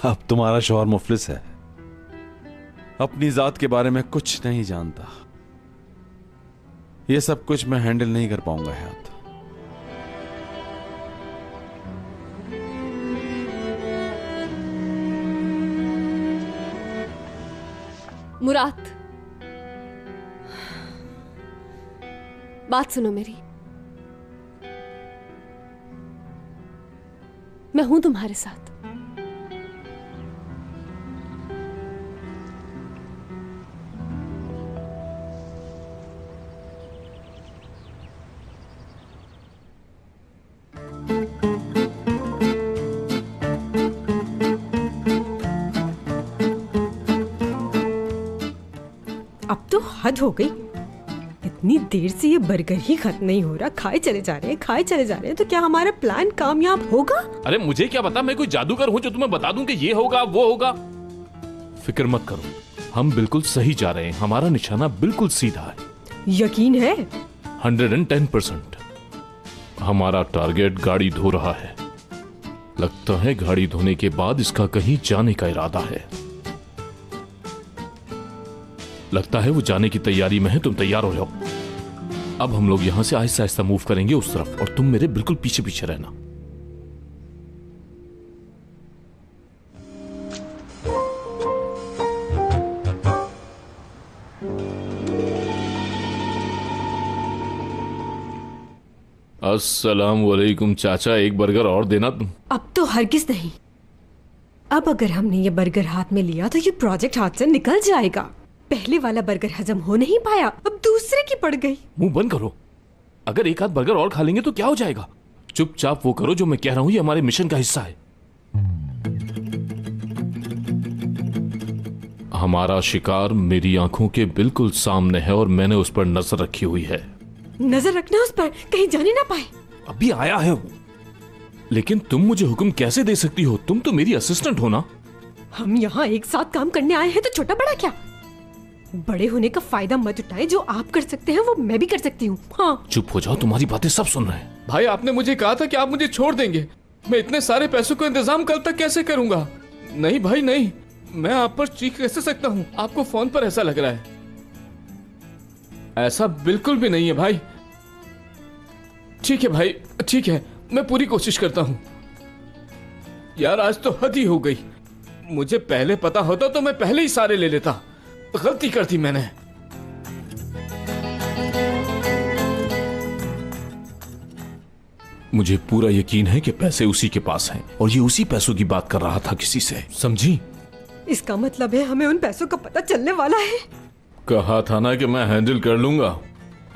अब तुम्हारा शौहर मुफलिस है, अपनी जात के बारे में कुछ नहीं जानता। ये सब कुछ मैं हैंडल नहीं कर पाऊंगा हयात। मुराद, बात सुनो मेरी। मैं हूं तुम्हारे साथ। अब तो हद हो गई, इतनी देर से ये बर्गर ही खत्म नहीं हो रहा। खाए चले जा रहे हैं, खाए चले जा रहे हैं। तो क्या हमारा प्लान कामयाब होगा? अरे मुझे क्या पता, मैं कोई जादूगर हूँ जो तुम्हें बता दूं कि ये होगा वो होगा। फिक्र मत करो, हम बिल्कुल सही जा रहे हैं। हमारा निशाना बिल्कुल सीधा है। यकीन है? 110%। हमारा टारगेट गाड़ी धो रहा है। लगता है गाड़ी धोने के बाद इसका कहीं जाने का इरादा है। लगता है वो जाने की तैयारी में है। तुम तैयार हो जाओ। अब हम लोग यहां से आहिस्ता आहिस्ता मूव करेंगे उस तरफ, और तुम मेरे बिल्कुल पीछे पीछे रहना। अस्सलाम वालेकुम चाचा, एक बर्गर और देना तुम। अब तो हरगिज नहीं। अब अगर हमने ये बर्गर हाथ में लिया तो ये प्रोजेक्ट हाथ से निकल जाएगा। पहले वाला बर्गर हजम हो नहीं पाया, अब दूसरे की पड़ गई। मुंह बंद करो। अगर एक आध बर्गर और खा लेंगे तो क्या हो जाएगा? चुपचाप वो करो जो मैं कह रहा हूं, ये हमारे मिशन का हिस्सा है। हमारा शिकार मेरी आंखों के बिल्कुल सामने है और मैंने उस पर नजर रखी हुई है। नजर रखना उस पर, कहीं जाने ना पाए। अभी आया है वो। लेकिन तुम मुझे हुक्म कैसे दे सकती हो? तुम तो मेरी असिस्टेंट हो ना। हम यहाँ एक साथ काम करने आए हैं तो छोटा बड़ा क्या? बड़े होने का फायदा मत उठाए। जो आप कर सकते हैं वो मैं भी कर सकती हूँ। हाँ, चुप हो जाओ, तुम्हारी बातें सब सुन रहे हैं। भाई आपने मुझे कहा था कि आप मुझे छोड़ देंगे। मैं इतने सारे पैसों का इंतजाम कल तक कैसे करूंगा? नहीं भाई नहीं, मैं आप पर चीख कैसे सकता हूँ? आपको फोन पर ऐसा लग रहा है। ऐसा बिल्कुल भी नहीं है भाई। ठीक है भाई, ठीक है, मैं पूरी कोशिश करता हूँ। यार आज तो हद ही हो गई। मुझे पहले पता होता तो मैं पहले ही सारे ले लेता। गलती कर दी मैंने। मुझे पूरा यकीन है कि पैसे उसी के पास हैं और ये उसी पैसों की बात कर रहा था किसी से, समझी? इसका मतलब है हमें उन पैसों का पता चलने वाला है। कहा था ना कि मैं हैंडल कर लूंगा।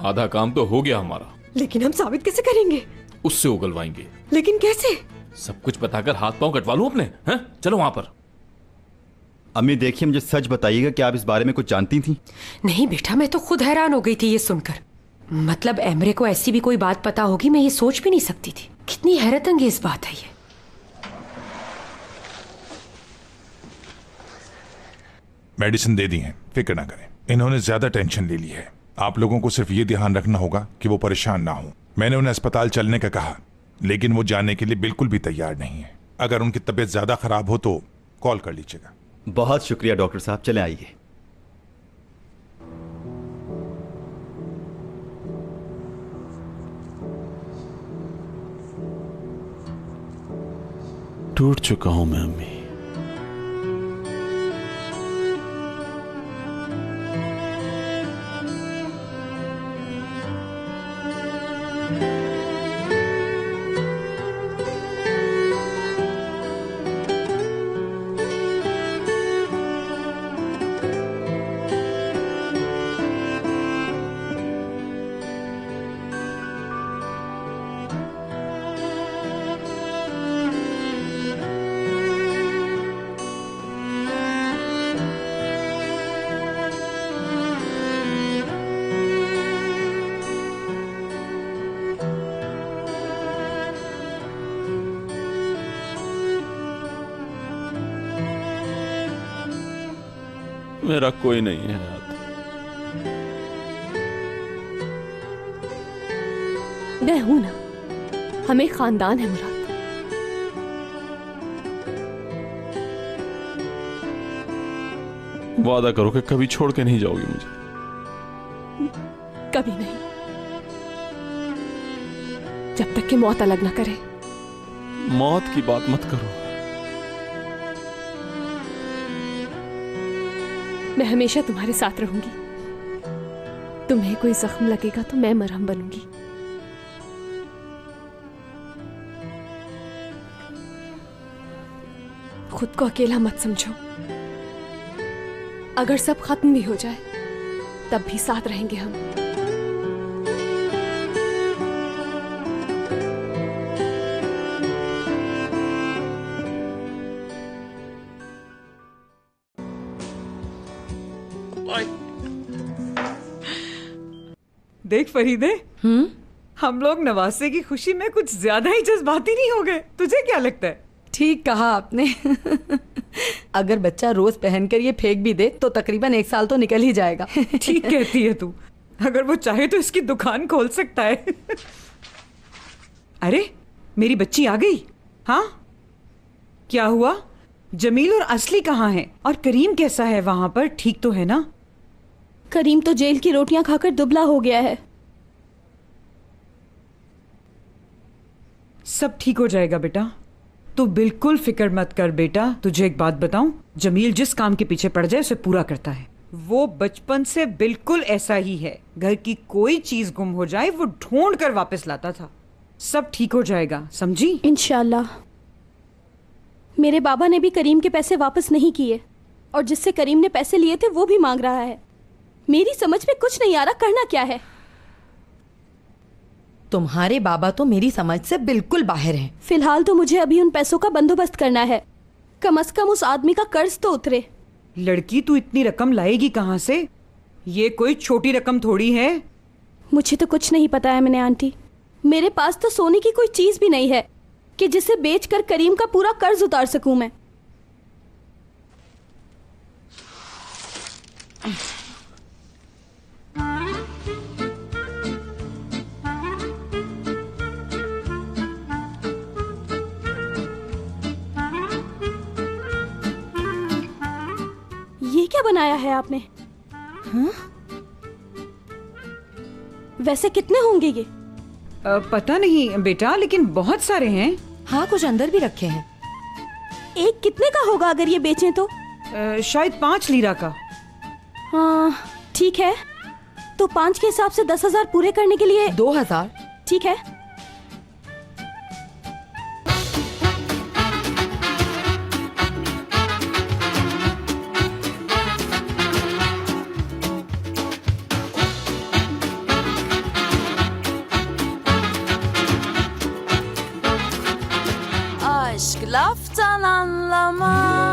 आधा काम तो हो गया हमारा। लेकिन हम साबित कैसे करेंगे? उससे उगलवाएंगे। लेकिन कैसे? सब कुछ बताकर हाथ पांव कटवा लूं अपने, हैं? चलो वहां पर। अम्मी देखिए, मुझे सच बताइएगा कि आप इस बारे में कुछ जानती थी? नहीं बेटा, मैं तो खुद हैरान हो गई थी ये सुनकर। मतलब एमरे को ऐसी भी कोई बात पता होगी, मैं ये सोच भी नहीं सकती थी। कितनी हैरत अंगेज बात है ये। मेडिसिन दे दी है, फिक्र ना करें। इन्होंने ज्यादा टेंशन ले ली है। आप लोगों को सिर्फ ये ध्यान रखना होगा कि वो परेशान ना हो। मैंने उन्हें अस्पताल चलने का कहा, लेकिन वो जाने के लिए बिल्कुल भी तैयार नहीं है। अगर उनकी तबीयत ज्यादा खराब हो तो कॉल कर लीजिएगा। बहुत शुक्रिया डॉक्टर साहब, चले आइए। टूट चुका हूं मैं अम्मी। मेरा कोई नहीं है हयात। मैं हूं ना, हम एक खानदान है मुराद। वादा करो कि कभी छोड़ के नहीं जाओगी मुझे। कभी नहीं, जब तक कि मौत अलग ना करे। मौत की बात मत करो। मैं हमेशा तुम्हारे साथ रहूंगी। तुम्हें कोई जख्म लगेगा तो मैं मरहम बनूंगी। खुद को अकेला मत समझो। अगर सब खत्म भी हो जाए तब भी साथ रहेंगे हम। देख फरीदे, हम लोग नवासे की खुशी में कुछ ज्यादा ही जज्बाती नहीं हो गए? तुझे क्या लगता है? ठीक कहा आपने। अगर बच्चा रोज पहनकर ये फेंक भी दे तो तकरीबन 1 साल तो निकल ही जाएगा। ठीक कहती है तू। अगर वो चाहे तो इसकी दुकान खोल सकता है। अरे मेरी बच्ची आ गई। हाँ, क्या हुआ? जमील और असली कहाँ हैं? और करीम कैसा है वहां पर? ठीक तो है ना? करीम तो जेल की रोटियां खाकर दुबला हो गया है। सब ठीक हो जाएगा बेटा, तू बिल्कुल फिक्र मत कर बेटा। तुझे एक बात बताऊं, जमील जिस काम के पीछे पड़ जाए उसे पूरा करता है। वो बचपन से बिल्कुल ऐसा ही है। घर की कोई चीज गुम हो जाए वो ढूंढ कर वापस लाता था। सब ठीक हो जाएगा, समझी? इंशाल्लाह। मेरे बाबा ने भी करीम के पैसे वापस नहीं किए और जिससे करीम ने पैसे लिए थे वो भी मांग रहा है। मेरी समझ में कुछ नहीं आ रहा, करना क्या है? तुम्हारे बाबा तो मेरी समझ से बिल्कुल बाहर हैं। फिलहाल तो मुझे अभी उन पैसों का बंदोबस्त करना है। कम से कम उस आदमी का कर्ज तो उतरे। लड़की, तू इतनी रकम लाएगी कहाँ से? ये कोई छोटी रकम थोड़ी है। मुझे तो कुछ नहीं पता है मैंने आंटी। मेरे पास तो सोने की कोई चीज भी नहीं है कि जिसे बेचकर करीम का पूरा कर्ज उतार सकूं मैं। ये क्या बनाया है आपने? हाँ? वैसे कितने होंगे ये? पता नहीं बेटा, लेकिन बहुत सारे हैं। हाँ, कुछ अंदर भी रखे हैं। एक कितने का होगा अगर ये बेचें तो? शायद 5 लीरा का। हाँ ठीक है, तो 5 के हिसाब से 10,000 पूरे करने के लिए 2,000। ठीक है। Aşk laftan anlamaz.